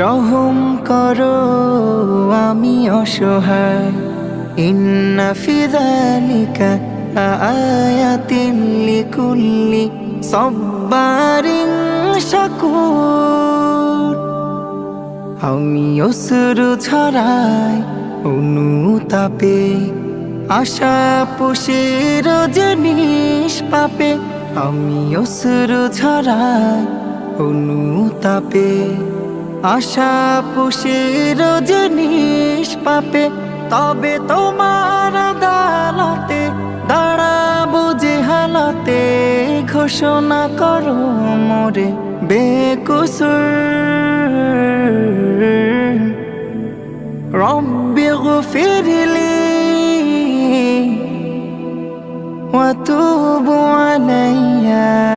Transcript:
রহম করো আমি অসহায় ইন্না ফি যালিকা আয়াতিন লিকুল্লি সাব্বারিন শাকুর। আমি অশ্রু ছড়াই অনুতাপে, আশা পুষে রজনীশ পাপে। আমি অশ্রু ছড়াই অনুতাপে, আশা পুষে রজনীশ পাপে। তবে তোমার আদালতে দাঁড়াবো যে হালতে, ঘোষণা করো মোরে বেকসুর। রব্বি গফিরলি ওয়া তুব আলাইয়া